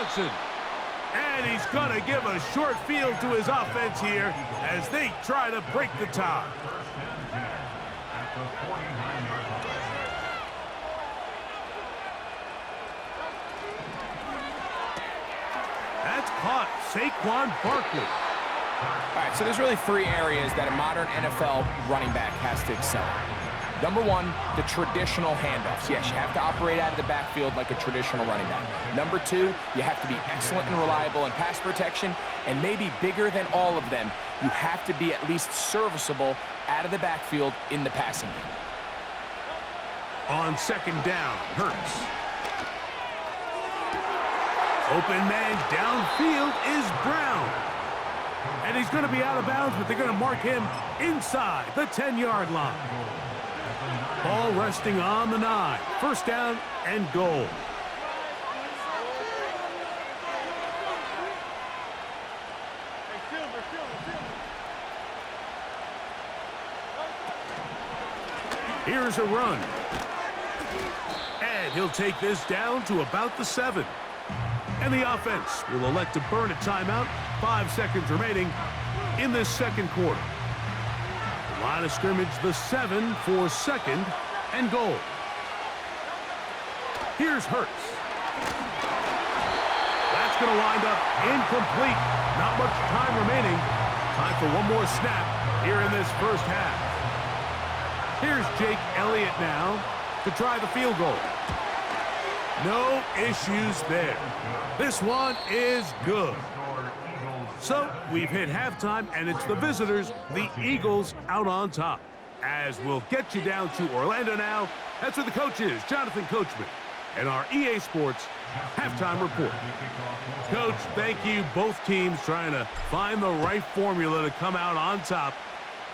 Johnson. And he's going to give a short field to his offense here as they try to break the tie. That's caught. Saquon Barkley. All right, so there's really three areas that a modern NFL running back has to excel in. Number one, the traditional handoffs. Yes, you have to operate out of the backfield like a traditional running back. Number two, you have to be excellent and reliable in pass protection, and maybe bigger than all of them, you have to be at least serviceable out of the backfield in the passing game. On second down, Hurts. Open man downfield is Brown. And he's going to be out of bounds, but they're going to mark him inside the 10-yard line. Ball resting on the 9. First down and goal. Here's a run. And he'll take this down to about the 7. And the offense will elect to burn a timeout. 5 seconds remaining in this second quarter. The line of scrimmage, the 7 for second and goal. Here's Hurts. That's going to wind up incomplete. Not much time remaining. Time for one more snap here in this first half. Here's Jake Elliott now to try the field goal. No issues there. This one is good. So we've hit halftime, and it's the visitors, the Eagles, out on top. As we'll get you down to Orlando now. That's where the coach is, Jonathan Coachman, and our EA Sports halftime report. Coach, thank you. Both teams trying to find the right formula to come out on top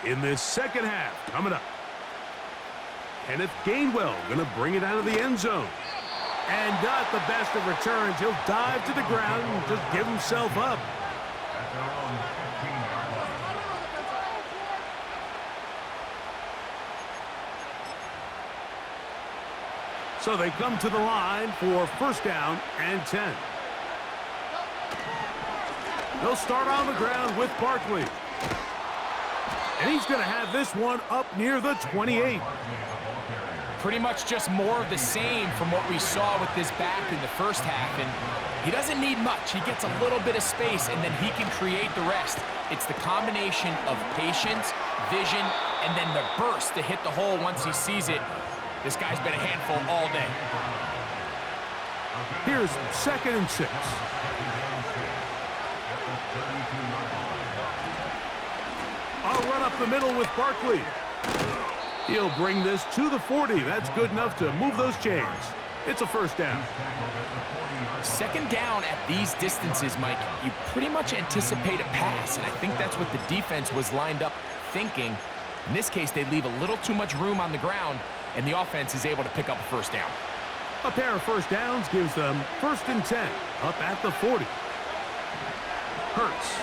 in this second half. Coming up, Kenneth Gainwell going to bring it out of the end zone. And got the best of returns. He'll dive to the ground and just give himself up. So they come to the line for first down and 10. They'll start on the ground with Barkley. And he's going to have this one up near the 28. Pretty much just more of the same from what we saw with this back in the first half. And he doesn't need much. He gets a little bit of space, and then he can create the rest. It's the combination of patience, vision, and then the burst to hit the hole once he sees it. This guy's been a handful all day. Here's second and 6. I'll run up the middle with Barkley. He'll bring this to the 40. That's good enough to move those chains. It's a first down. Second down at these distances, Mike, you pretty much anticipate a pass, and I think that's what the defense was lined up thinking. In this case, they leave a little too much room on the ground, and the offense is able to pick up a first down. A pair of first downs gives them first and 10, up at the 40. Hurts.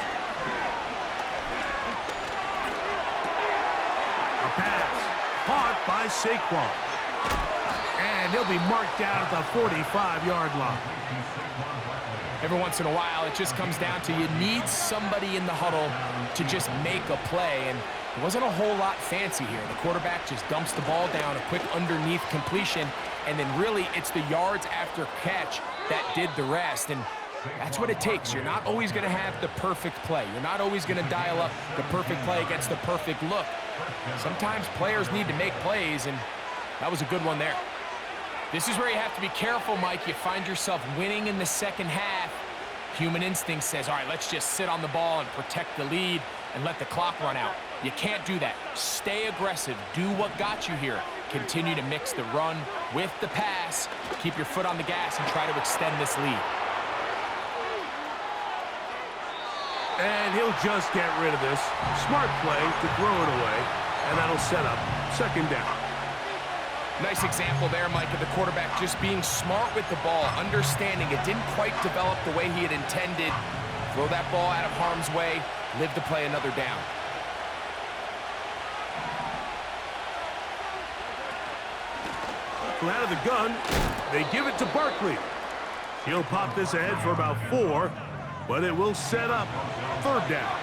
A pass. Caught by Saquon. And he'll be marked down at the 45-yard line. Every once in a while, it just comes down to you need somebody in the huddle to just make a play. And it wasn't a whole lot fancy here. The quarterback just dumps the ball down, a quick underneath completion, and then really it's the yards after catch that did the rest. And that's what it takes. You're not always going to have the perfect play. You're not always going to dial up the perfect play against the perfect look. Sometimes players need to make plays, and that was a good one there. This is where you have to be careful, Mike. You find yourself winning in the second half. Human instinct says, all right, let's just sit on the ball and protect the lead and let the clock run out. You can't do that. Stay aggressive. Do what got you here. Continue to mix the run with the pass. Keep your foot on the gas and try to extend this lead. And he'll just get rid of this. Smart play to throw it away, and that'll set up second down. Nice example there, Mike, of the quarterback just being smart with the ball, understanding it didn't quite develop the way he had intended. Throw that ball out of harm's way, live to play another down. Out of the gun, they give it to Barkley. He'll pop this ahead for about 4, but it will set up 3rd down.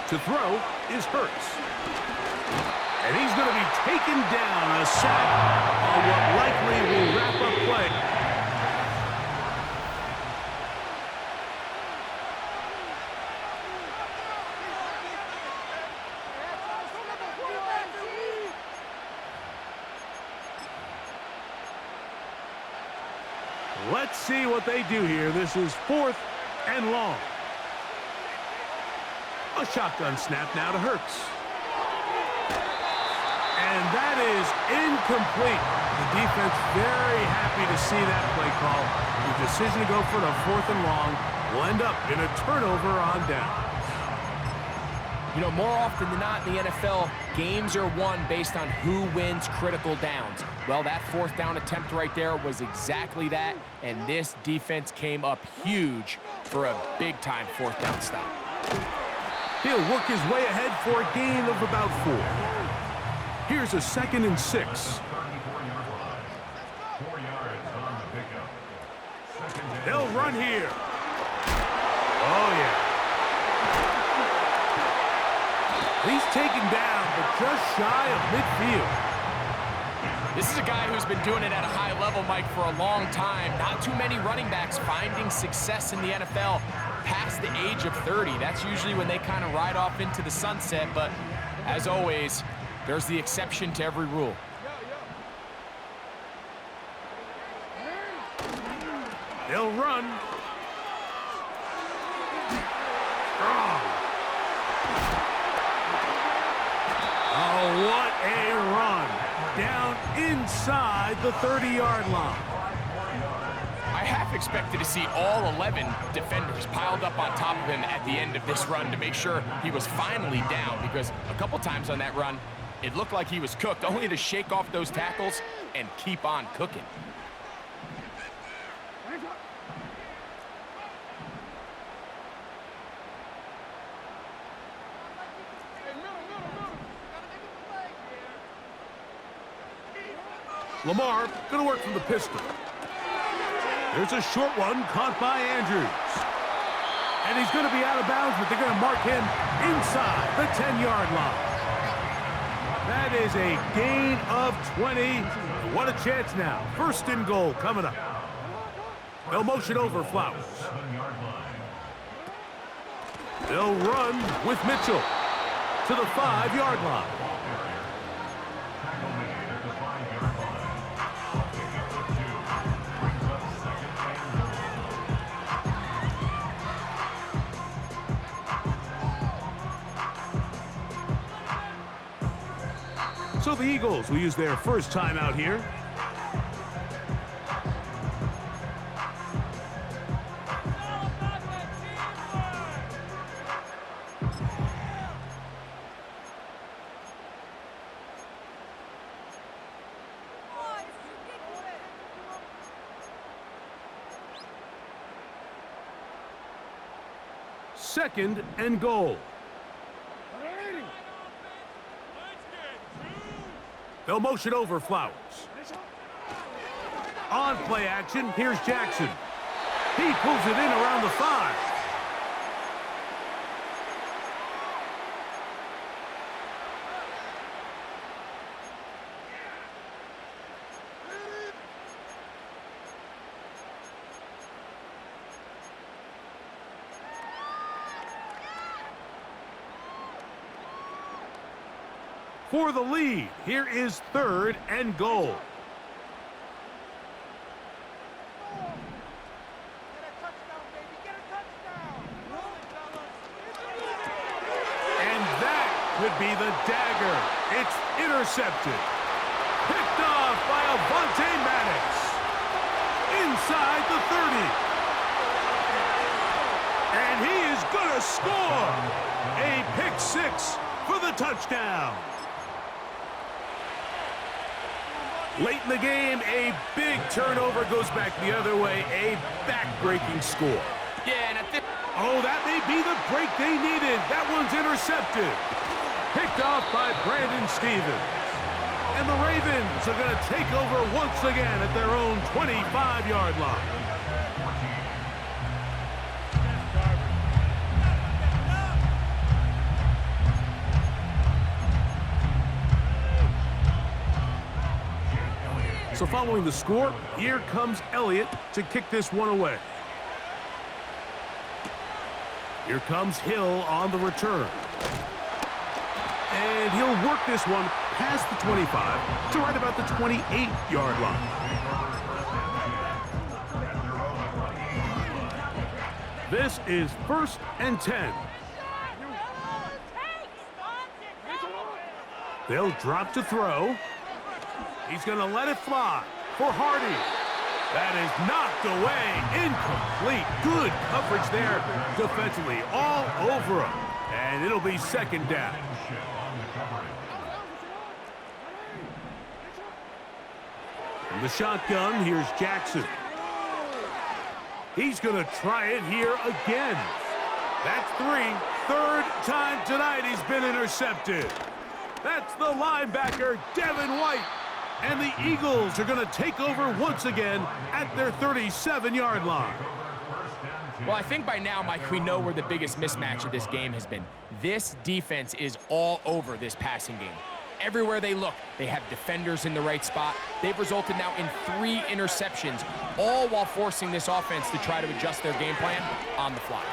To throw is Hurts. And he's going to be taken down, a sack on what likely will wrap up play. Let's see what they do here. This is 4th and long. A shotgun snap now to Hurts. And that is incomplete. The defense very happy to see that play call. The decision to go for the 4th and long will end up in a turnover on down. You know, more often than not in the NFL, games are won based on who wins critical downs. Well, that 4th down attempt right there was exactly that, and this defense came up huge for a big-time 4th down stop. He'll work his way ahead for a gain of about 4. Here's a 2nd and 6. They'll run here. Oh, yeah. He's taken down, but just shy of midfield. This is a guy who's been doing it at a high level, Mike, for a long time. Not too many running backs finding success in the NFL past the age of 30. That's usually when they kind of ride off into the sunset, but as always, there's the exception to every rule. They'll run. Strong. Oh, what a run. Down inside the 30-yard line. I half expected to see all 11 defenders piled up on top of him at the end of this run to make sure he was finally down, because a couple times on that run, it looked like he was cooked, only to shake off those tackles and keep on cooking. Lamar going to work from the pistol. There's a short one caught by Andrews. And he's going to be out of bounds, but they're going to mark him inside the 10-yard line. That is a gain of 20. What a chance now. 1st and goal coming up. They'll motion over Flowers. They'll run with Mitchell to the 5-yard line. So the Eagles will use their first time out here. Second and goal. They'll motion over Flowers. On play action, here's Jackson. He pulls it in around the 5. For the lead, here is 3rd and goal. And that could be the dagger. It's intercepted. Picked off by Avonte Maddox. Inside the 30. And he is going to score. A pick 6 for the touchdown. Late in the game, a big turnover goes back the other way, a back-breaking score. Yeah, and at this... Oh, that may be the break they needed. That one's intercepted. Picked off by Brandon Stevens. And the Ravens are going to take over once again at their own 25-yard line. So following the score, here comes Elliott to kick this one away. Here comes Hill on the return. And he'll work this one past the 25 to right about the 28-yard line. This is 1st and 10. They'll drop to throw. He's going to let it fly for Hardy. That is knocked away, incomplete. Good coverage there defensively, all over him. And it'll be 2nd down. From the shotgun, here's Jackson. He's going to try it here again. That's 3. 3rd time tonight he's been intercepted. That's the linebacker, Devin White. And the Eagles are going to take over once again at their 37-yard line. Well, I think by now, Mike, we know where the biggest mismatch of this game has been. This defense is all over this passing game. Everywhere they look, they have defenders in the right spot. They've resulted now in 3 interceptions, all while forcing this offense to try to adjust their game plan on the fly.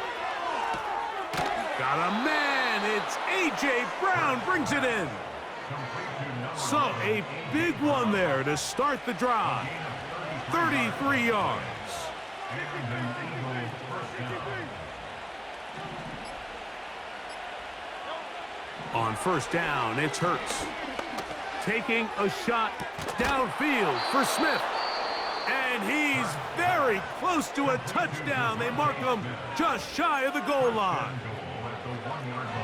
Got a man. It's A.J. Brown brings it in. So a big one there to start the drive. 33 yards. On 1st down, it's Hurts. Taking a shot downfield for Smith. And he's very close to a touchdown. They mark him just shy of the goal line.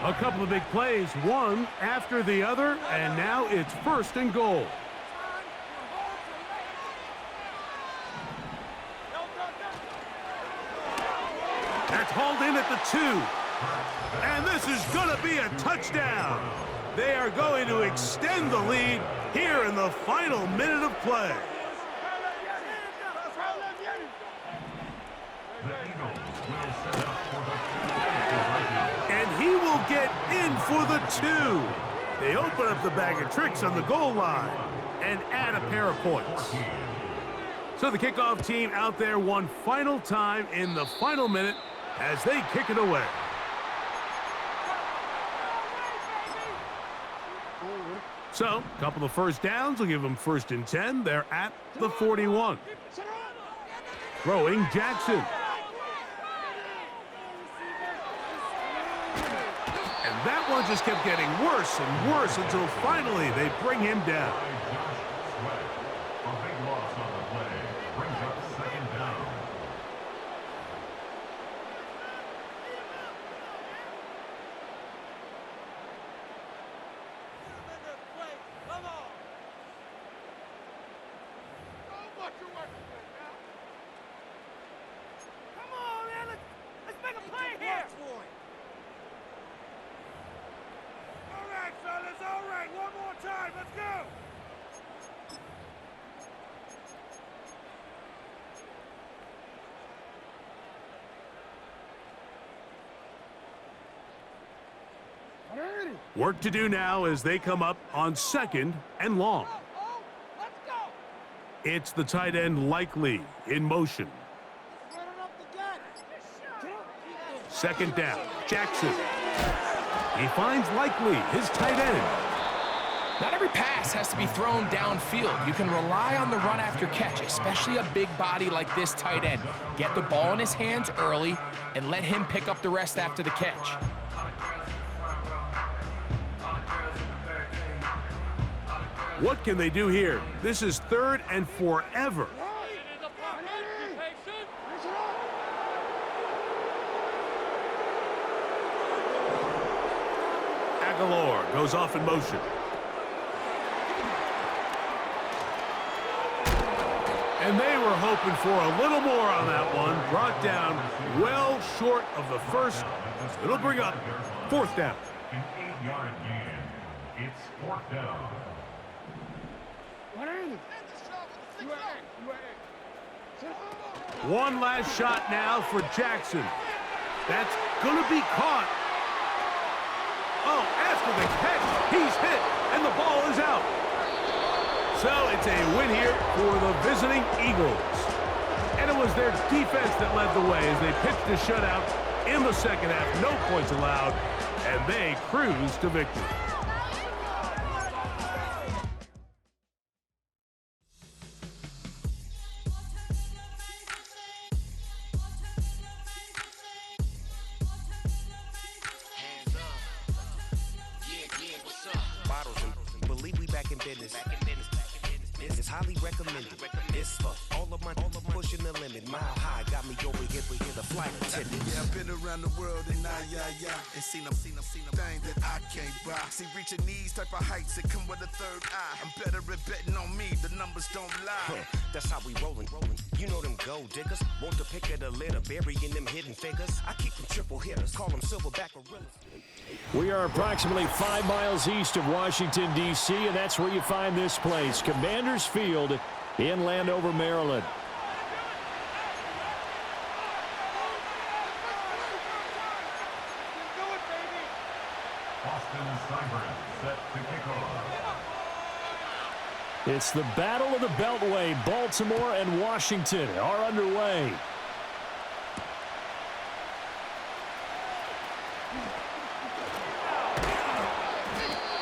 A couple of big plays, one after the other, and now it's 1st and goal. That's hauled in at the 2. And this is going to be a touchdown. They are going to extend the lead here in the final minute of play. And he will get in for the 2. They open up the bag of tricks on the goal line and add a pair of points. So the kickoff team out there one final time in the final minute as they kick it away. So, a couple of 1st downs will give them 1st and 10. They're at the 41. Throwing Jackson. And that one just kept getting worse and worse until finally they bring him down. Work to do now as they come up on 2nd and long. It's the tight end Likely in motion. 2nd down, Jackson. He finds Likely, his tight end. Not every pass has to be thrown downfield. You can rely on the run after catch, especially a big body like this tight end. Get the ball in his hands early and let him pick up the rest after the catch. What can they do here? This is 3rd and forever. Aguilar goes off in motion. And they were hoping for a little more on that one. Brought down well short of the first. It'll bring up fourth down. An 8-yard gain. It's fourth down. One last shot now for Jackson. That's going to be caught. Oh, after the catch, he's hit, and the ball is out. So it's a win here for the visiting Eagles. And it was their defense that led the way as they pitched a shutout in the second half. No points allowed, and they cruise to victory. It's highly recommended. It's for all of my pushing the limit. Mile high got me over here with the flight attendant. Yeah, I've been around the world and and seen them thing that I can't buy. See, reaching these type of heights that come with a third eye. I'm better at betting on me. The numbers don't lie. That's how we rollin'. You know them gold diggers. Want to pick of the litter, burying them hidden figures. I keep them triple hitters. Call them silverback gorillas. We are approximately 5 miles east of Washington, D.C., and that's where you find this place, Commanders Field in Landover, Maryland. Austin Seibert set to kick off. It's the Battle of the Beltway. Baltimore and Washington are underway.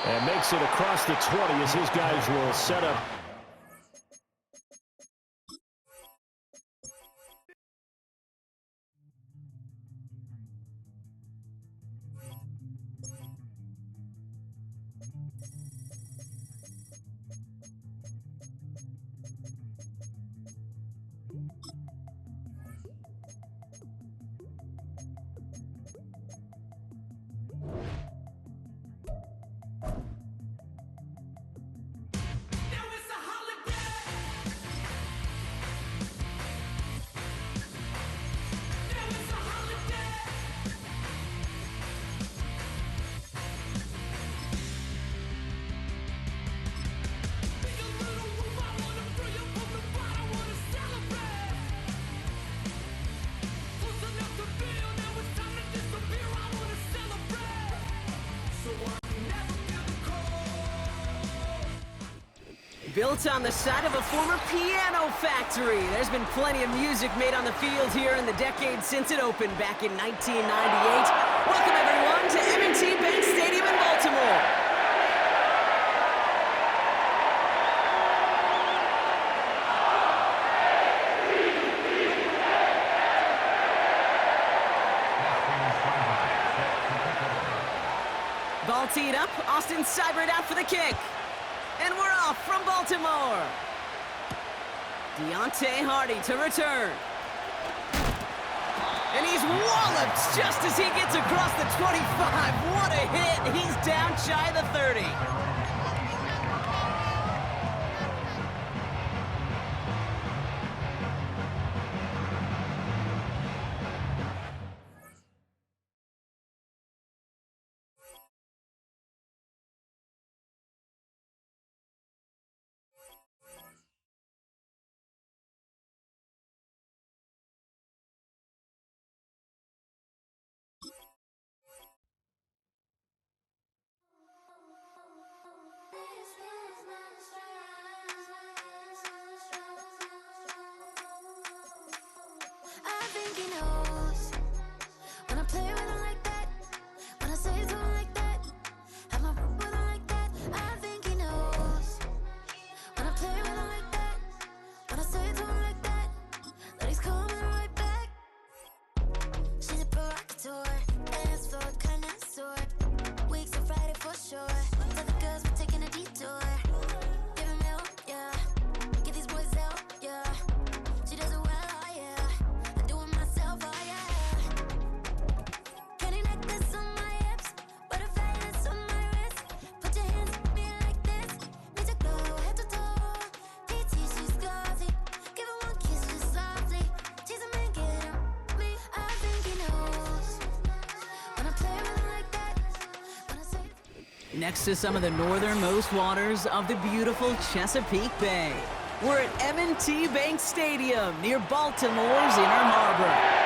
And makes it across the 20 as his guys will set up. Built on the side of a former piano factory, there's been plenty of music made on the field here in the decades since it opened back in 1998. Welcome, everyone, to M&T Bank Stadium in Baltimore. Ball teed up, Austin Seibert out for the kick. And we're off from Baltimore. Deontay Hardy to return. And he's walloped just as he gets across the 25. What a hit. He's down shy of the 30. next to some of the northernmost waters of the beautiful Chesapeake Bay. We're at M&T Bank Stadium near Baltimore's Inner Harbor.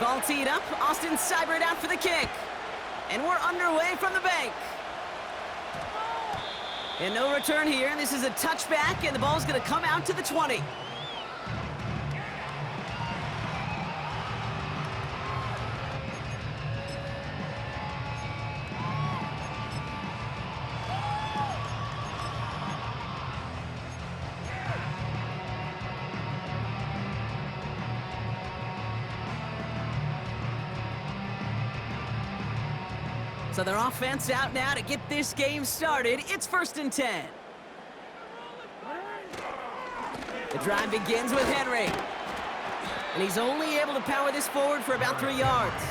Ball teed up, Austin Seibert out for the kick. And we're underway from the bank. And no return here. This is a touchback, and the ball's going to come out to the 20. So their offense out now to get this game started. It's 1st and 10. The drive begins with Henry. And he's only able to power this forward for about 3 yards.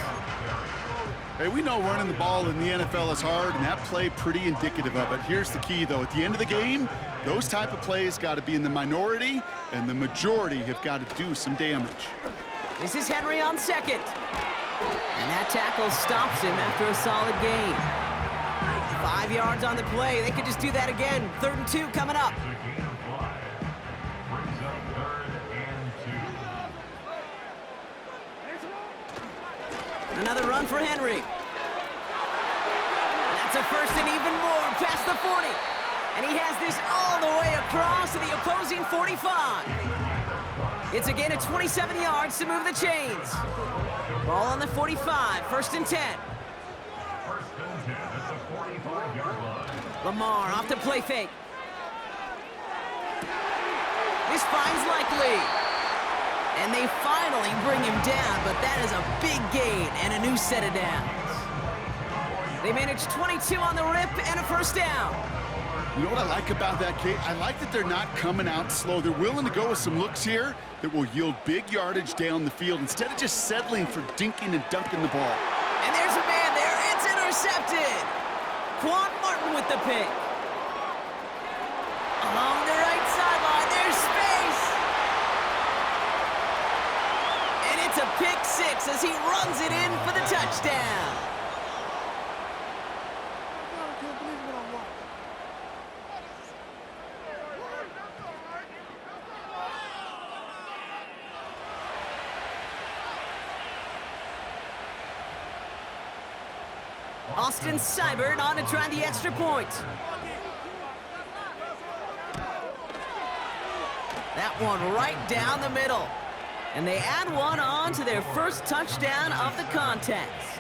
Hey, we know running the ball in the NFL is hard, and that play pretty indicative of it. Here's the key, though. At the end of the game, those type of plays got to be in the minority, and the majority have got to do some damage. This is Henry on second. And that tackle stops him after a solid gain. 5 yards on the play. They could just do that again. 3rd and 2 coming up. Another run for Henry. That's a first and even more past the 40. And he has this all the way across to the opposing 45. It's a gain of 27 yards to move the chains. Ball on the 45, 1st and 10. Lamar off to play fake. This finds Likely. And they finally bring him down, but that is a big gain and a new set of downs. They managed 22 on the rip and a 1st down. You know what I like about that, Kate? I like that they're not coming out slow. They're willing to go with some looks here that will yield big yardage down the field instead of just settling for dinking and dunking the ball. And there's a man there. It's intercepted. Quan Martin with the pick. Along the right sideline, there's space. And it's a pick 6 as he runs it in for the touchdown. Austin Seibert on to try the extra point. That one right down the middle. And they add one on to their first touchdown of the contest.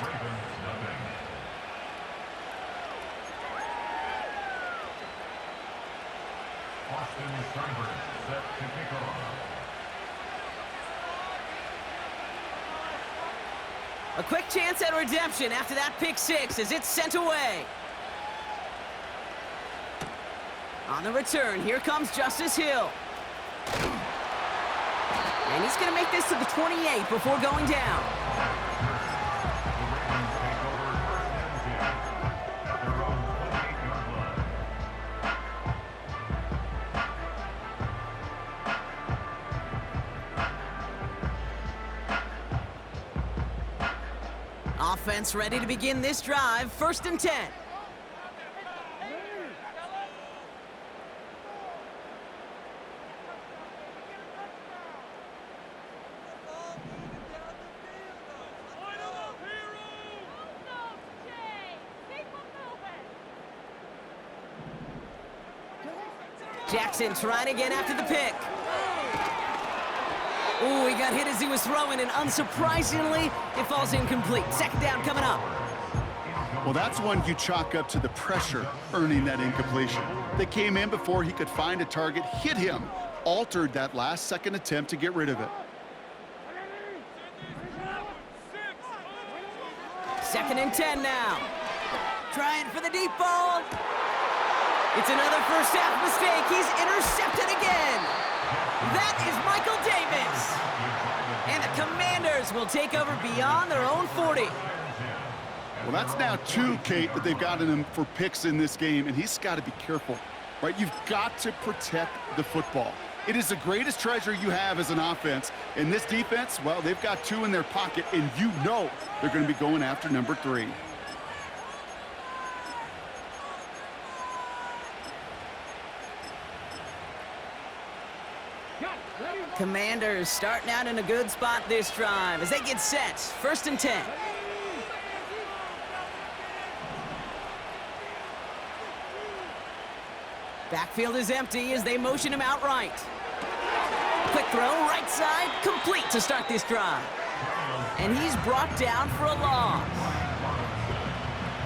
Austin Seibert set to kick off. A quick chance at redemption after that pick 6 as it's sent away. On the return, here comes Justice Hill. And he's going to make this to the 28 before going down. Offense ready to begin this drive. 1st and 10. Jackson trying again after the pick. Ooh, he got hit as he was throwing, and unsurprisingly, it falls incomplete. 2nd down coming up. Well, that's one you chalk up to the pressure earning that incompletion. They came in before he could find a target, hit him, altered that last-second attempt to get rid of it. 2nd and 10 now. Trying for the deep ball. It's another first-half mistake. He's intercepted again. That is Michael Davis. And the Commanders will take over beyond their own 40. Well, that's now 2, Kate, that they've gotten him for picks in this game, and he's got to be careful, right? You've got to protect the football. It is the greatest treasure you have as an offense. And this defense, well, they've got 2 in their pocket, and you know they're going to be going after number 3. Commanders starting out in a good spot this drive as they get set. 1st and 10. Backfield is empty as they motion him out right. Quick throw, right side, complete to start this drive. And he's brought down for a loss.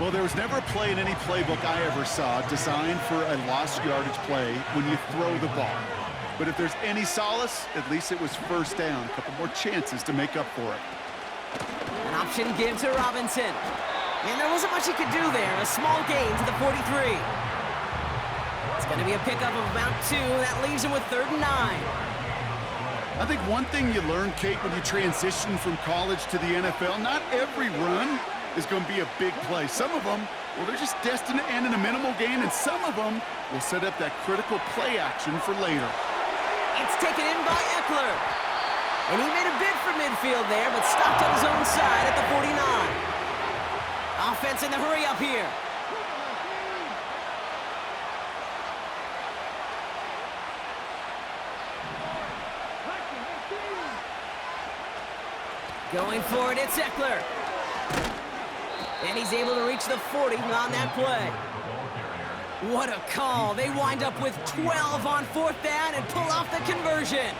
Well, there was never a play in any playbook I ever saw designed for a lost yardage play when you throw the ball. But if there's any solace, at least it was 1st down. A couple more chances to make up for it. An option give to Robinson. And there wasn't much he could do there. A small gain to the 43. It's going to be a pickup of about 2. That leaves him with 3rd and 9. I think one thing you learn, Kate, when you transition from college to the NFL, not every run is going to be a big play. Some of them, well, they're just destined to end in a minimal gain, and some of them will set up that critical play action for later. It's taken in by Eckler. And he made a bid for midfield there, but stopped on his own side at the 49. Offense in the hurry up here. Going for it, it's Eckler. And he's able to reach the 40 on that play. What a call. They wind up with 12 on 4th down and pull off the conversion.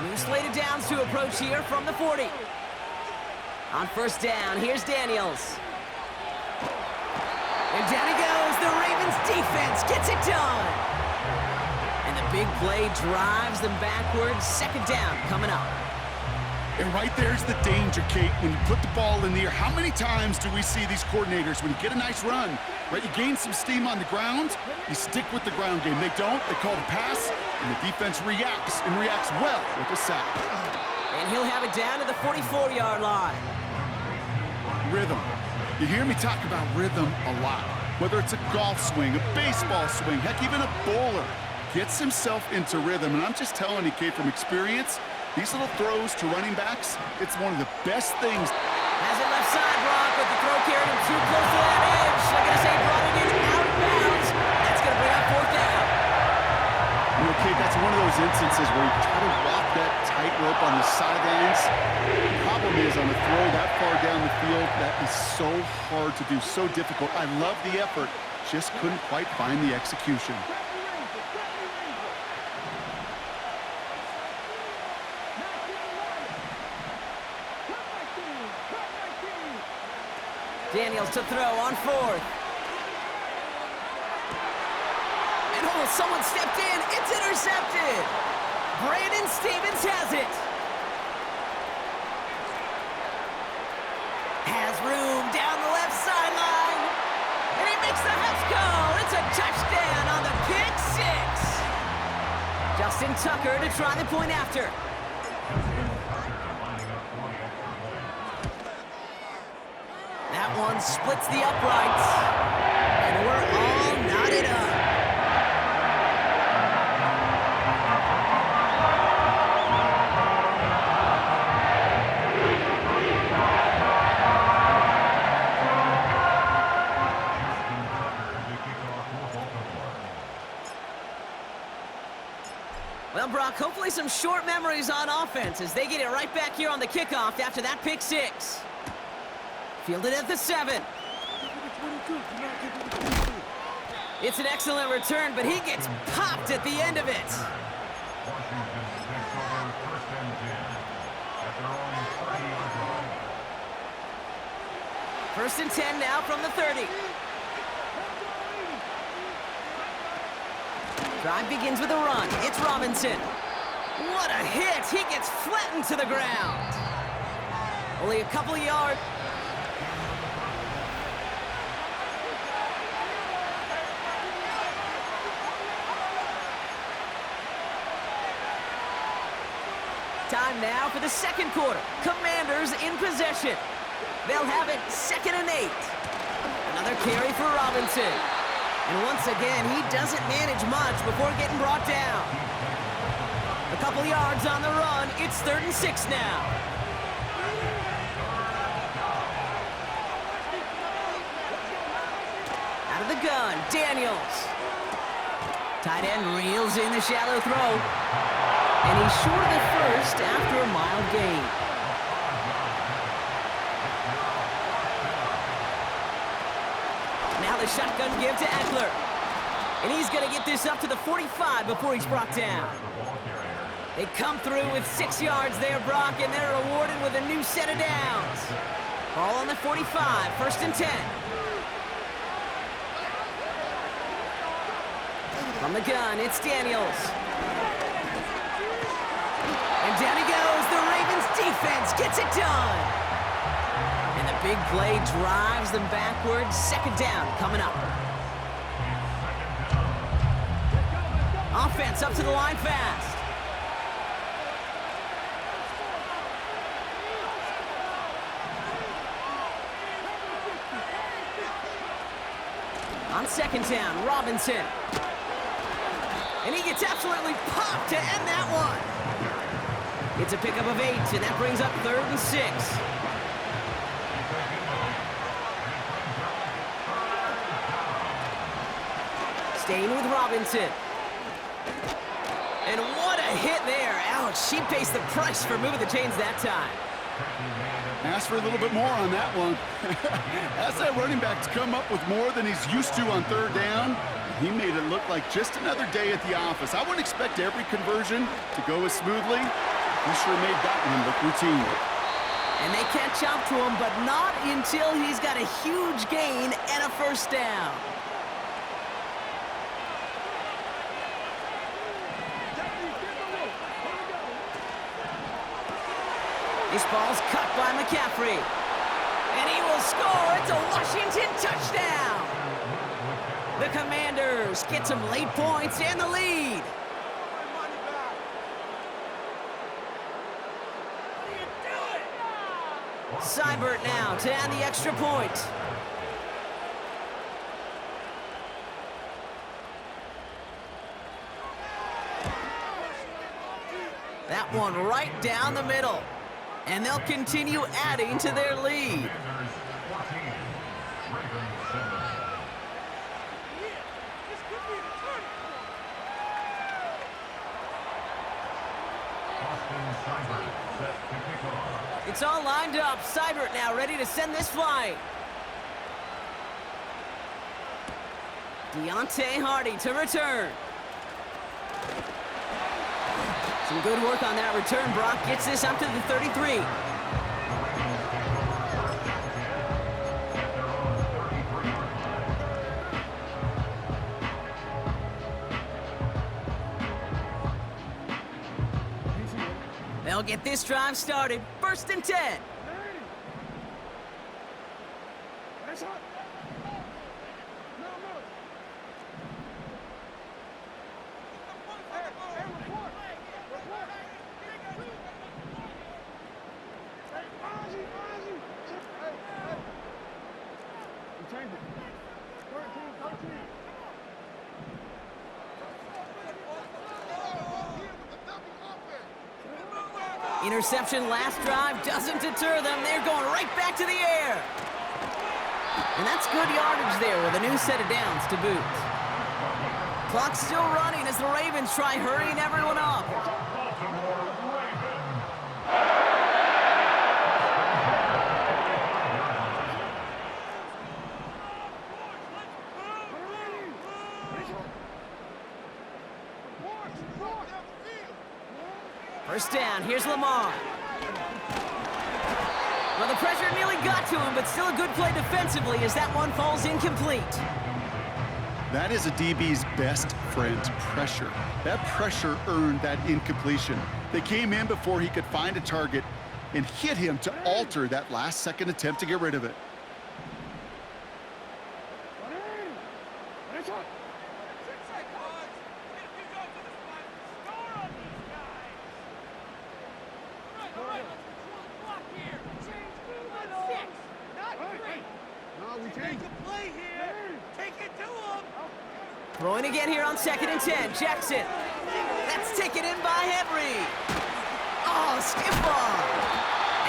New slated downs to approach here from the 40. On 1st down, here's Daniels. And down he goes. The Ravens defense gets it done. And the big play drives them backwards. 2nd down coming up. And right there's the danger, Kate, when you put the ball in the air. How many times do we see these coordinators, when you get a nice run, right, you gain some steam on the ground, you stick with the ground game. They don't, they call the pass, and the defense reacts, and reacts well with the sack. And he'll have it down to the 44-yard line. Rhythm. You hear me talk about rhythm a lot. Whether it's a golf swing, a baseball swing, heck, even a bowler gets himself into rhythm. And I'm just telling you, Kate, from experience, these little throws to running backs, it's one of the best things. Has it left side, Brock, but the throw carried him too close to that edge. Like I say, brought it in out of bounds. That's going to bring up 4th down. You know, Kate, that's one of those instances where you try to walk that tightrope on the sidelines. The problem is, on a throw that far down the field, that is so hard to do, so difficult. I love the effort, just couldn't quite find the execution. Daniels to throw on 4th. And oh, someone stepped in. It's intercepted. Brandon Stevens has it. Has room down the left sideline. And he makes the house call. It's a touchdown on the pick 6. Justin Tucker to try the point after. That one splits the uprights, and we're all knotted up. Well, Brock, hopefully some short memories on offense as they get it right back here on the kickoff after that pick 6. Fielded at the 7. It's an excellent return, but he gets popped at the end of it. First and 10 now from the 30. Drive begins with a run. It's Robinson. What a hit! He gets flattened to the ground. Only a couple of yards. Time now for the second quarter. Commanders in possession. They'll have it 2nd and 8. Another carry for Robinson. And once again, he doesn't manage much before getting brought down. A couple yards on the run. It's 3rd and 6 now. Out of the gun, Daniels. Tight end reels in the shallow throw. And he's short of the first after a mild gain. Now the shotgun give to Eckler. And he's going to get this up to the 45 before he's brought down. They come through with 6 yards there, Brock, and they're rewarded with a new set of downs. Ball on the 45, 1st and 10. From the gun, it's Daniels. And down he goes. The Ravens defense gets it done. And the big play drives them backwards. 2nd down coming up. Offense up to the line fast. On 2nd down, Robinson. And he gets absolutely popped to end that one. It's a pickup of 8, and that brings up 3rd and 6. Staying with Robinson. And what a hit there. Ouch, she pays the price for moving the chains that time. Asked for a little bit more on that one. Asked that running back to come up with more than he's used to on 3rd down. He made it look like just another day at the office. I wouldn't expect every conversion to go as smoothly. He sure made that one look routine. And they catch up to him, but not until he's got a huge gain and a 1st down. This ball's cut by McCaffrey. And he will score. It's a Washington touchdown. The Commanders get some late points and the lead. Seibert now to add the extra point. That one right down the middle. And they'll continue adding to their lead. It's all lined up. Seibert now ready to send this flight. Deontay Hardy to return. Some good work on that return. Brock gets this up to the 33. They'll get this drive started. 1st and 10. Interception last drive doesn't deter them. They're going right back to the air. And that's good yardage there with a new set of downs to boot. Clock's still running as the Ravens try hurrying everyone up. First down, here's Lamar. Well, the pressure nearly got to him, but still a good play defensively as that one falls incomplete. That is a DB's best friend, pressure. That pressure earned that incompletion. They came in before he could find a target and hit him to alter that last-second attempt to get rid of it. Throwing again here on 2nd and 10. Jackson. That's taken in by Henry. Oh, skip ball.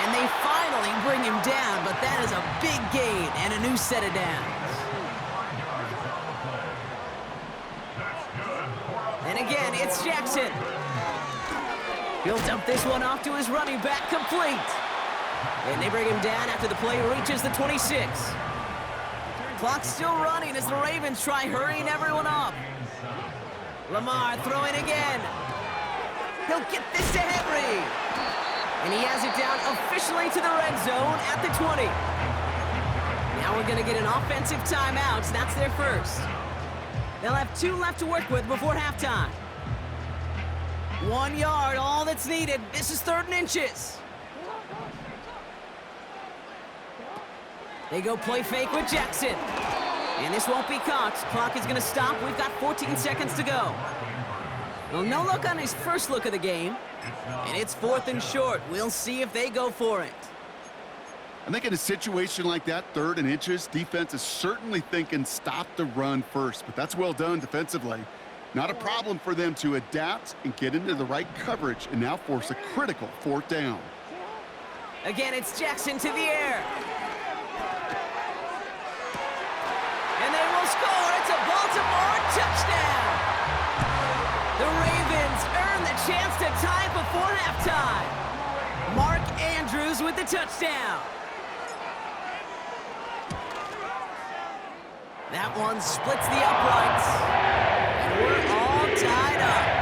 And they finally bring him down, but that is a big gain and a new set of downs. And again, it's Jackson. He'll dump this one off to his running back, complete. And they bring him down after the play reaches the 26. Clock's still running as the Ravens try hurrying everyone up. Lamar throwing again. He'll get this to Henry. And he has it down officially to the red zone at the 20. Now we're going to get an offensive timeout. That's their first. They'll have 2 left to work with before halftime. 1 yard, all that's needed. This is 3rd and inches. They go play fake with Jackson. And this won't be caught. Clock is going to stop. We've got 14 seconds to go. Well, no look on his first look of the game. And it's 4th and short. We'll see if they go for it. I think in a situation like that, 3rd and inches, defense is certainly thinking stop the run first. But that's well done defensively. Not a problem for them to adapt and get into the right coverage and now force a critical 4th down. Again, it's Jackson to the air. And they will score. It's a Baltimore touchdown. The Ravens earn the chance to tie before halftime. Mark Andrews with the touchdown. That one splits the uprights. And we're all tied up.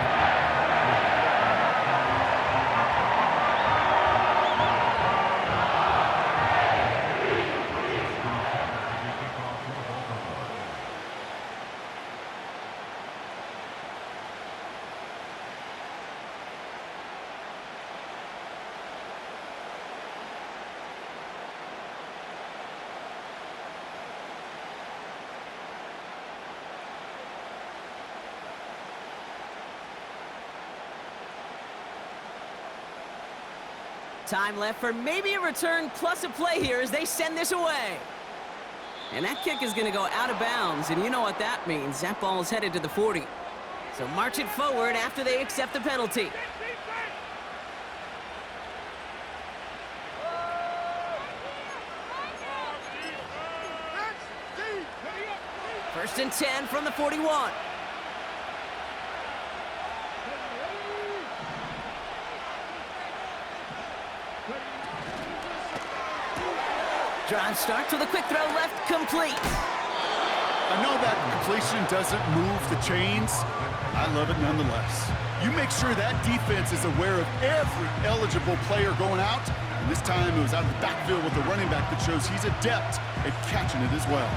Time left for maybe a return plus a play here as they send this away. And that kick is going to go out of bounds, and you know what that means. That ball is headed to the 40. So march it forward after they accept the penalty. First and 10 from the 41. Drive starts with a quick throw left, complete. I know that completion doesn't move the chains. I love it nonetheless. You make sure that defense is aware of every eligible player going out. And this time it was out of the backfield with the running back that shows he's adept at catching it as well.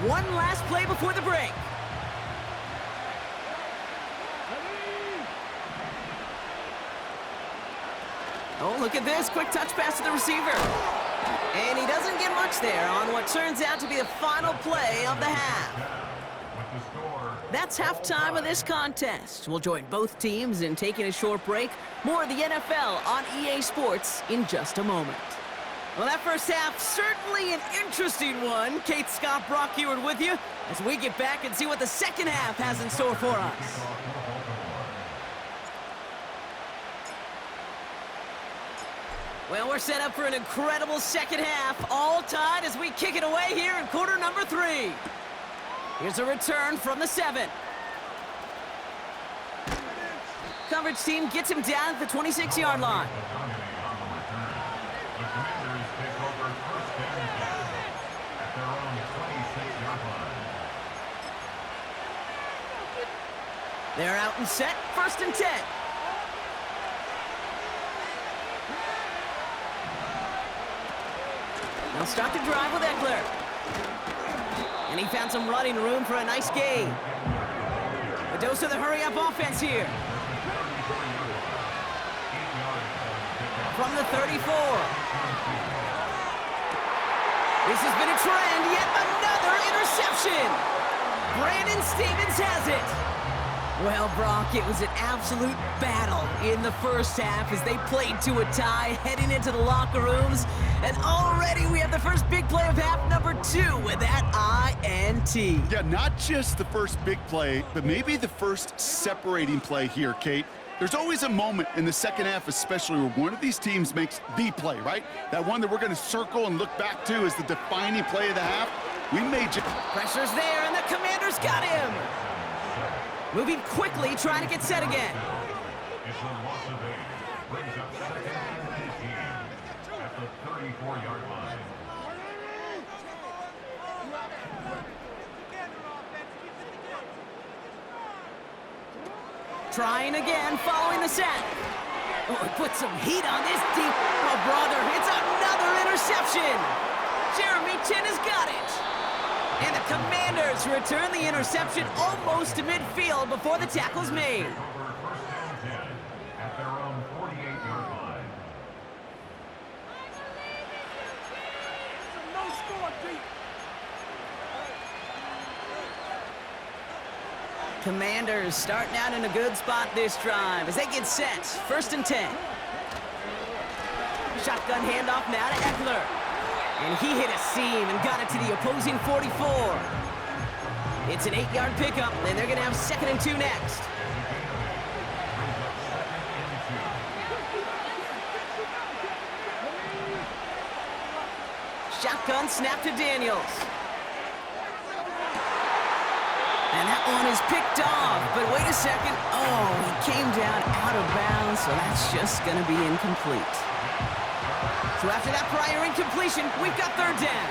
One last play before the break. Oh, look at this. Quick touch pass to the receiver. And he doesn't get much there on what turns out to be the final play of the half. That's halftime of this contest. We'll join both teams in taking a short break. More of the NFL on EA Sports in just a moment. Well, that first half, certainly an interesting one. Kate, Scott, Brock Heward with you as we get back and see what the second half has in store for us. Well, we're set up for an incredible second half, all tied as we kick it away here in quarter number 3. Here's a return from the 7. Coverage team gets him down at the 26-yard line. They're out and set, first and 10. They'll start the drive with Eckler. And he found some running room for a nice gain. A dose of the hurry-up offense here. From the 34. This has been a trend, yet another interception. Brandon Stevens has it. Well, Brock, it was an absolute battle in the first half as they played to a tie, heading into the locker rooms. And already we have the first big play of half number 2 with that INT. Yeah, not just the first big play, but maybe the first separating play here, Kate. There's always a moment in the second half, especially where one of these teams makes the play, right? That one that we're going to circle and look back to as the defining play of the half. We made you. Pressure's there, and the Commanders got him. Moving quickly, trying to get set again. It's a loss of 8. Brings up second and 18 at the 34-yard line. Trying again, following the set. Oh, he put some heat on this deep. Oh, brother, it's another interception. Jeremy Chin has got it. And the Commanders return the interception almost to midfield before the tackle's made. Over first and 10 at their own 48-yard line. Commanders starting out in a good spot this drive as they get set. First and 10. Shotgun handoff now to Eckler. And he hit a seam and got it to the opposing 44. It's an 8-yard pickup, and they're going to have second and 2 next. Shotgun snap to Daniels. And that one is picked off, but wait a second. Oh, he came down out of bounds, so that's just going to be incomplete. So after that prior incompletion, we've got third down.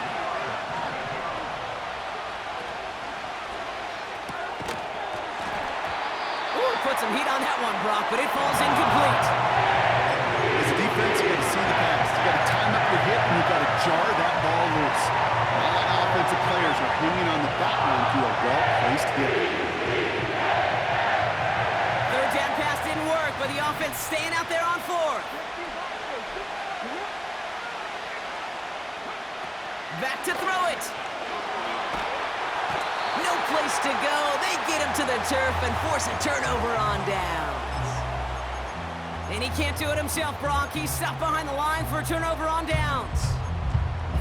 Ooh, put some heat on that one, Brock, but it falls incomplete. As a defense, you got to see the pass. You got to time up your hit, and you got to jar that ball loose. All the offensive players are hanging on the back line to a well-placed hit. Third down pass didn't work, but the offense staying out there on fourth. Back to throw it. No place to go. They get him to the turf and force a turnover on downs. And he can't do it himself, Brock. He's stopped behind the line for a turnover on downs.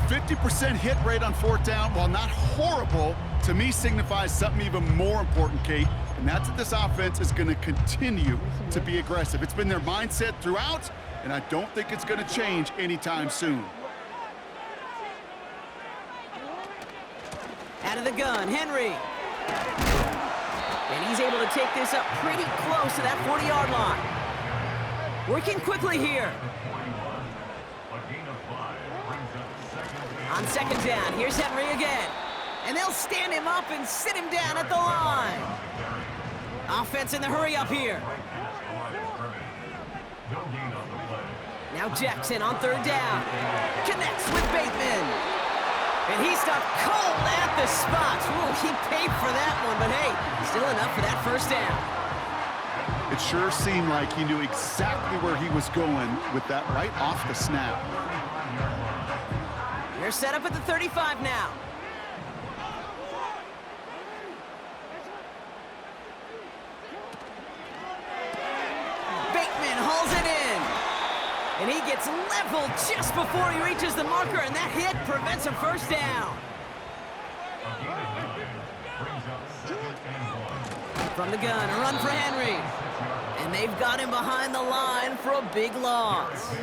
50% hit rate on fourth down, while not horrible, to me signifies something even more important, Kate, and that's that this offense is going to continue to be aggressive. It's been their mindset throughout, and I don't think it's going to change anytime soon. Out of the gun, Henry. And he's able to take this up pretty close to that 40-yard line. Working quickly here. On second down, here's Henry again. And they'll stand him up and sit him down at the line. Offense in the hurry up here. Now Jackson on third down. Connects with Bateman. And he stopped cold at the spot. Ooh, he paid for that one, but hey, still enough for that first down. It sure seemed like he knew exactly where he was going with that right off the snap. They're set up at the 35 now. Bateman hauls it in. And he gets leveled just before he reaches the marker, and that hit prevents a first down. From the gun, a run for Henry. And they've got him behind the line for a big loss.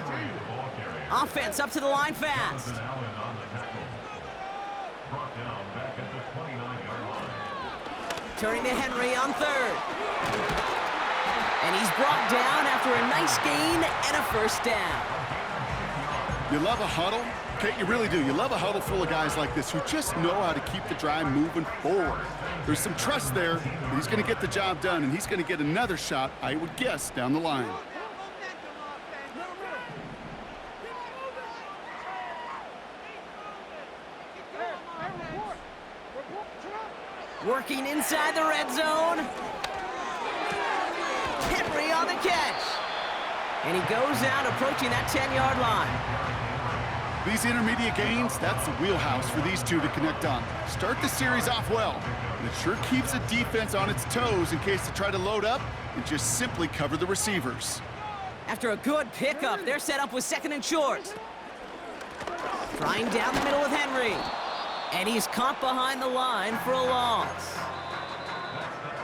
Offense up to the line fast. Turning to Henry on third. And he's brought down after a nice gain and a first down. You love a huddle? Kate, you really do. You love a huddle full of guys like this who just know how to keep the drive moving forward. There's some trust there that he's going to get the job done, and he's going to get another shot, I would guess, down the line. Working inside the red zone. Henry on the catch. And he goes out approaching that 10-yard line. These intermediate gains, that's the wheelhouse for these two to connect on. Start the series off well. And it sure keeps the defense on its toes in case they try to load up and just simply cover the receivers. After a good pickup, they're set up with 2nd and short. Trying down the middle with Henry. And he's caught behind the line for a loss.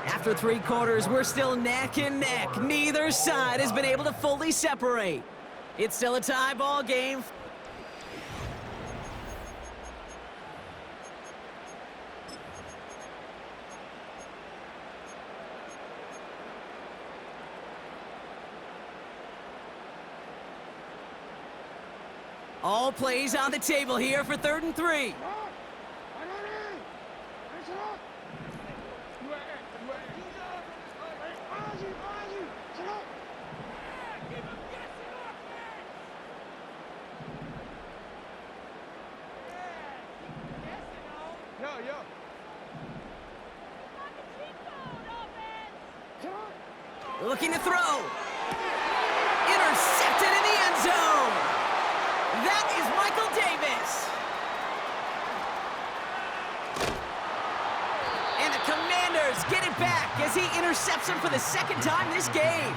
After 3 quarters, we're still neck and neck. Neither side has been able to fully separate. It's still a tie ball game. All plays on the table here for 3rd and 3. Looking to throw. Intercepted in the end zone. That is Michael Davis. And the Commanders get it back as he intercepts him for the 2nd time this game.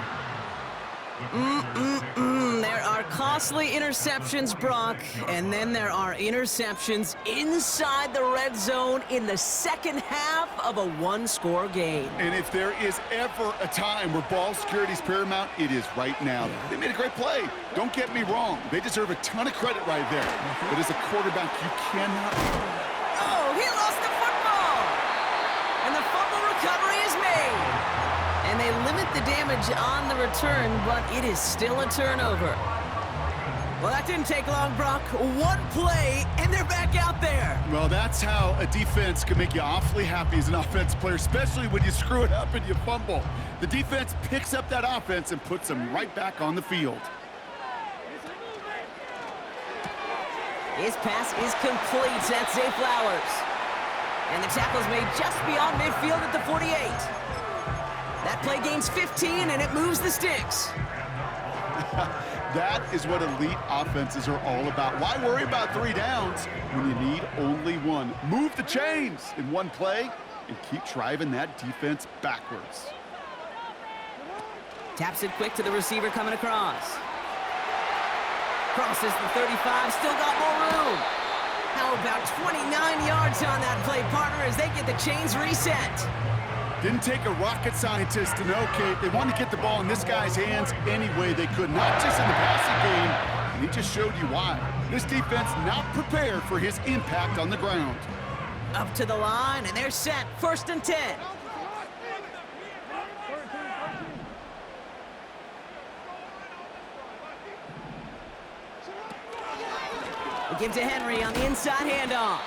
There are costly interceptions, Brock, and then there are interceptions inside the red zone in the 2nd half of a 1-score game. And if there is ever a time where ball security is paramount, it is right now. They made a great play. Don't get me wrong. They deserve a ton of credit right there. But as a quarterback, you cannot... Oh, he lost the football! And the fumble recovery is made. And they limit the damage on the return, but it is still a turnover. Well, that didn't take long, Brock. 1 play, and they're back out there. Well, that's how a defense can make you awfully happy as an offensive player, especially when you screw it up and you fumble. The defense picks up that offense and puts them right back on the field. His pass is complete. That's Zay Flowers. And the tackle's made just beyond midfield at the 48. That play gains 15, and it moves the sticks. That is what elite offenses are all about. Why worry about 3 downs when you need only 1? Move the chains in 1 play and keep driving that defense backwards. Taps it quick to the receiver coming across. Crosses the 35, still got more room. How about 29 yards on that play, partner, as they get the chains reset. Didn't take a rocket scientist to know, Kate. They wanted to get the ball in this guy's hands any way they could, not just in the passing game. And he just showed you why. This defense not prepared for his impact on the ground. Up to the line, and they're set. 1st and 10. We give to Henry on the inside handoff.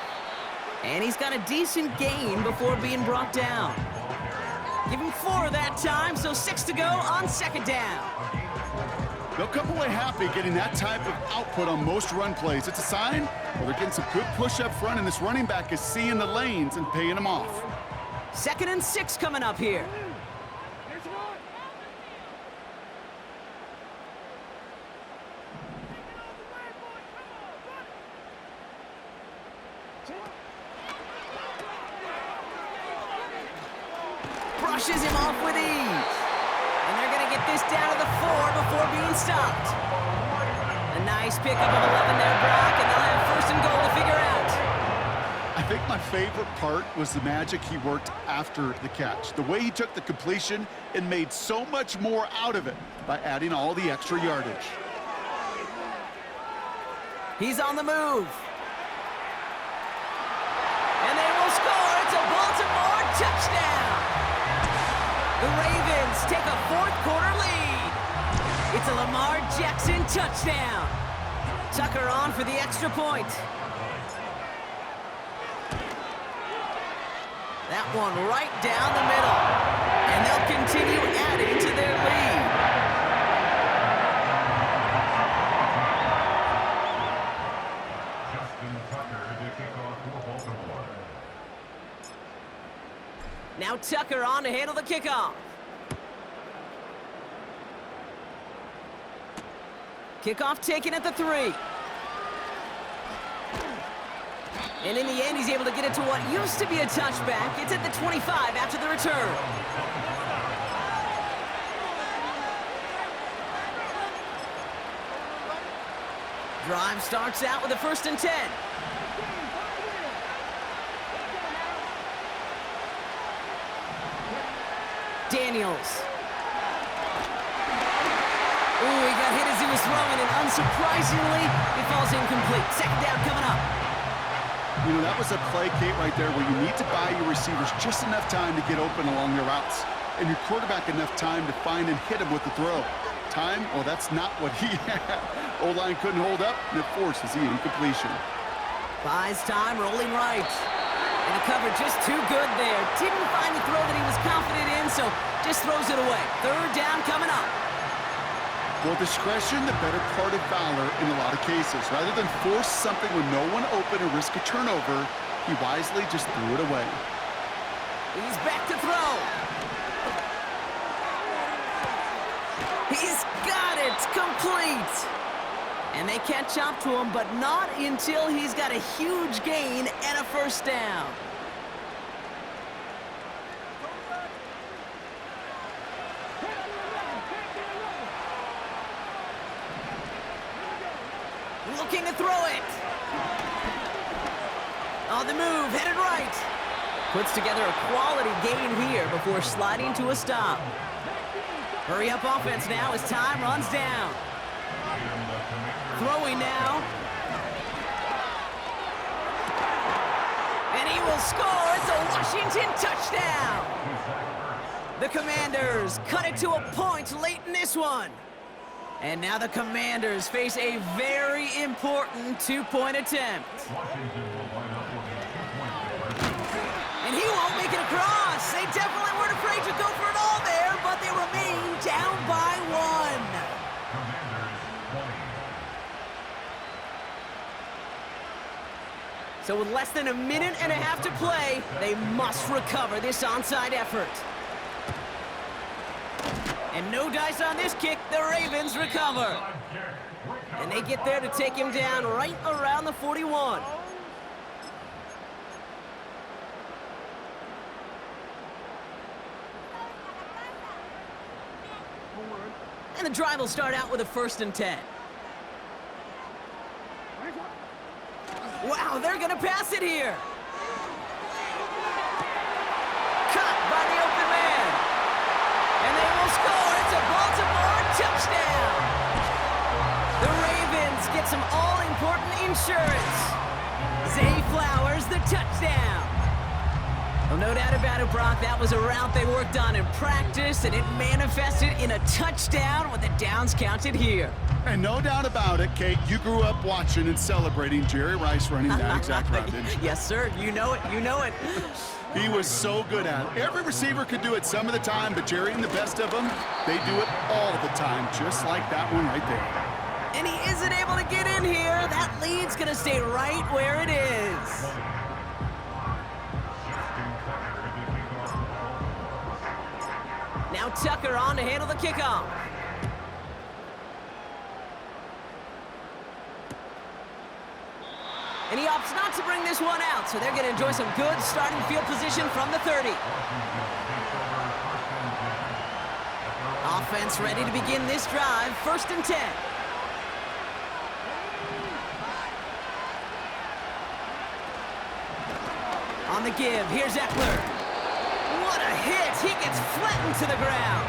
And he's got a decent gain before being brought down. Give him 4 that time, so 6 to go on 2nd down. They'll come away happy getting that type of output on most run plays. It's a sign where they're getting some good push up front, and this running back is seeing the lanes and paying them off. 2nd and 6 coming up here. Brushes him off with ease. And they're going to get this down to the 4 before being stopped. A nice pickup of 11 there, Brock, and they'll have 1st and goal to figure out. I think my favorite part was the magic he worked after the catch. The way he took the completion and made so much more out of it by adding all the extra yardage. He's on the move. And they will score. It's a Baltimore touchdown. The Ravens take a 4th quarter lead. It's a Lamar Jackson touchdown. Tucker on for the extra point. That one right down the middle. And they'll continue adding to their lead. Justin Tucker to kick off for Baltimore. Now Tucker on to handle the kickoff. Kickoff taken at the 3. And in the end, he's able to get it to what used to be a touchback. It's at the 25 after the return. Drive starts out with a 1st and 10. Daniels. Ooh, he got hit as he was throwing, and unsurprisingly, it falls incomplete. 2nd down coming up. You know, that was a play, Kate, right there where you need to buy your receivers just enough time to get open along their routes, and your quarterback enough time to find and hit him with the throw. Time? Well, that's not what he had. O-line couldn't hold up, and it forces the incompletion. Buys time, rolling right. And the cover just too good there. Didn't find the throw that he was confident in, so just throws it away. 3rd down coming up. Well, discretion, the better part of valor in a lot of cases. Rather than force something with no one open and risk a turnover, he wisely just threw it away. He's back to throw. He's got it, complete. And they catch up to him, but not until he's got a huge gain and a 1st down. Looking to throw it. On the move, headed right. Puts together a quality gain here before sliding to a stop. Hurry up offense now as time runs down. Throwing now. And he will score. It's a Washington touchdown. The Commanders cut it to a point late in this one. And now the Commanders face a very important 2-point attempt. And he won't make it across. They definitely weren't afraid to go for it all there, but they remain down by 1. So with less than a minute and a half to play, they must recover this onside effort. And no dice on this kick, the Ravens recover. And they get there to take him down right around the 41. And the drive will start out with a 1st and 10. Wow, they're gonna pass it here. Cut by the open man. And they will score. It's a Baltimore touchdown. The Ravens get some all-important insurance. Zay Flowers, the touchdown. Well, no doubt about it, Brock. That was a route they worked on in practice, and it manifested in a touchdown with the downs counted here. And no doubt about it, Kate, you grew up watching and celebrating Jerry Rice running that exact route, didn't you? Yes, sir. You know it. You know it. He was so good at it. Every receiver could do it some of the time, but Jerry and the best of them, they do it all the time, just like that one right there. And he isn't able to get in here. That lead's going to stay right where it is. Now Tucker on to handle the kickoff. And he opts not to bring this one out, so they're going to enjoy some good starting field position from the 30. Offense ready to begin this drive, 1st and 10. On the give, here's Eckler. What a hit! He gets flattened to the ground.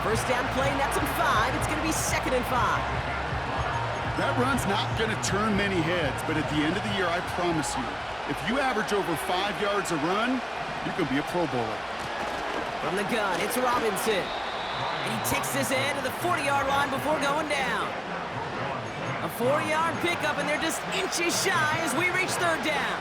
1st down play, nets him 5. It's going to be 2nd and 5. That run's not going to turn many heads, but at the end of the year, I promise you, if you average over 5 yards a run, you can be a Pro Bowler. From the gun, it's Robinson. And he takes this in to the 40-yard line before going down. A 4-yard pickup, and they're just inches shy as we reach 3rd down.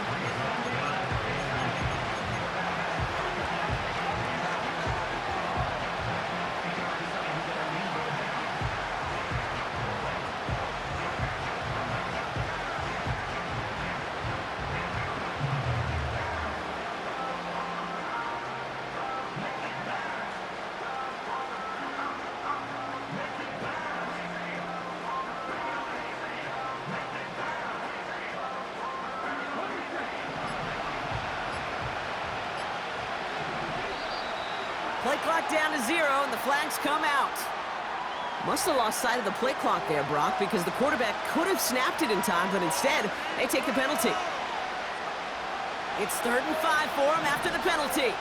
clock down to 0, and the flags come out. Must have lost sight of the play clock there, Brock, because the quarterback could have snapped it in time, but instead, they take the penalty. It's 3rd and 5 for him after the penalty.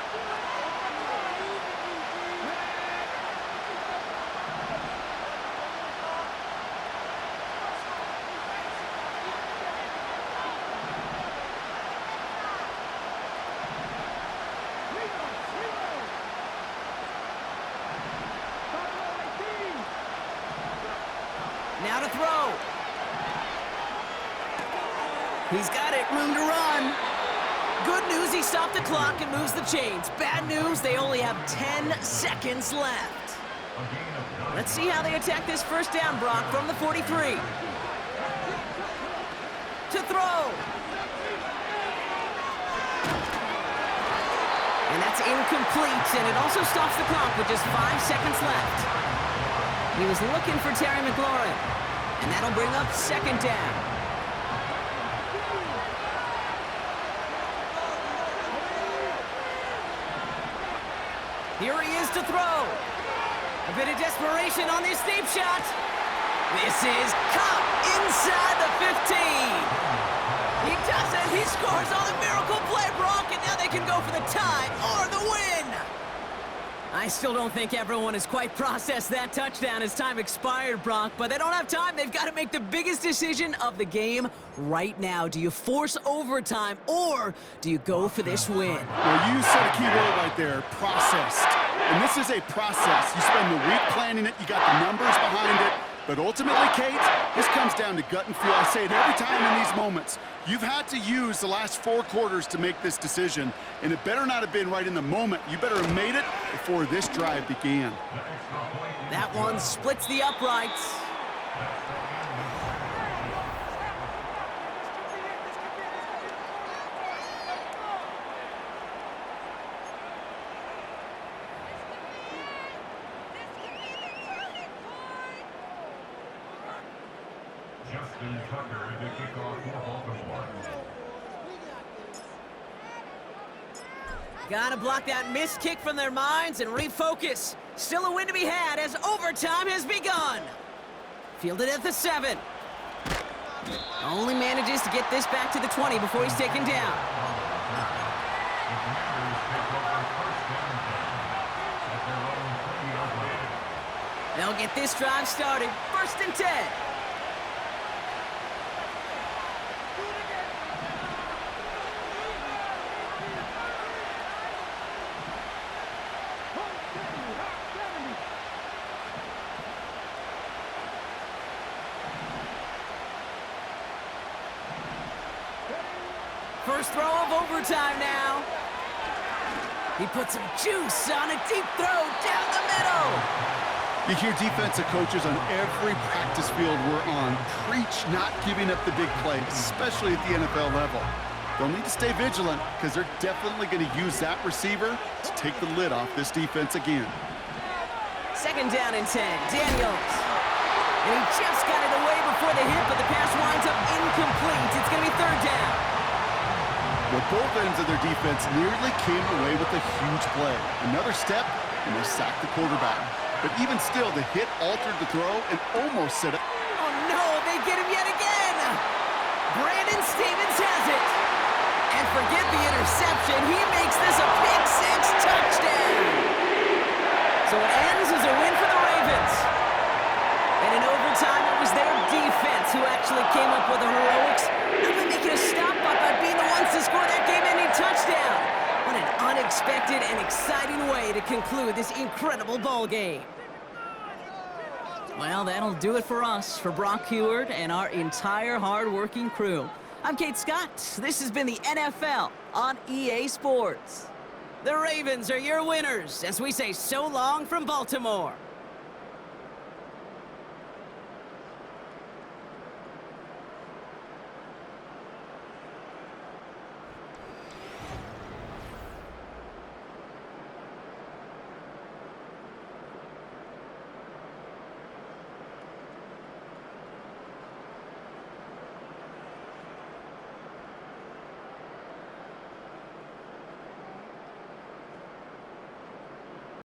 Now to throw. He's got it, room to run. Good news, he stopped the clock and moves the chains. Bad news, they only have 10 seconds left. Let's see how they attack this first down, Brock, from the 43. To throw. And that's incomplete, and it also stops the clock with just 5 seconds left. He was looking for Terry McLaurin, and that'll bring up 2nd down. Here he is to throw. A bit of desperation on this deep shot. This is caught inside the 15. He does it. He scores on the miracle play, Brock, and now they can go for the tie or the win. I still don't think everyone has quite processed that touchdown as time expired, Brock, but they don't have time. They've got to make the biggest decision of the game right now. Do you force overtime, or do you go for this win? Well, you said a key word right there, processed. And this is a process. You spend the week planning it, you got the numbers behind it, but ultimately, Kate, this comes down to gut and feel. I say it every time in these moments. You've had to use the last 4 quarters to make this decision, and it better not have been right in the moment. You better have made it before this drive began. That one splits the uprights. Justin Tucker, the kickoff for Baltimore. Gotta block that missed kick from their minds and refocus. Still a win to be had as overtime has begun. Fielded at the 7. Only manages to get this back to the 20 before he's taken down. They'll get this drive started. 1st and 10. First throw of overtime now. He puts some juice on a deep throw down the middle. You hear defensive coaches on every practice field we're on preach not giving up the big play, especially at the NFL level. They'll need to stay vigilant because they're definitely going to use that receiver to take the lid off this defense again. 2nd down and 10, Daniels. And he just got it away before the hit, but the pass winds up incomplete. It's going to be 3rd down. Well, both ends of their defense nearly came away with a huge play. Another step, and they sacked the quarterback. But even still, the hit altered the throw and almost set it. Oh, no, they get him yet again. Brandon Stevens has it. And forget the interception. He makes this a pick 6 touchdown. So it ends as a win for the Ravens. And in overtime, it was their defense who actually came up with the heroics. Not by making a stop, but by being the ones to score that game-ending touchdown. What an unexpected and exciting way to conclude this incredible ball game. Well, that'll do it for us, for Brock Heward and our entire hard-working crew. I'm Kate Scott. This has been the NFL on EA Sports. The Ravens are your winners as we say so long from Baltimore.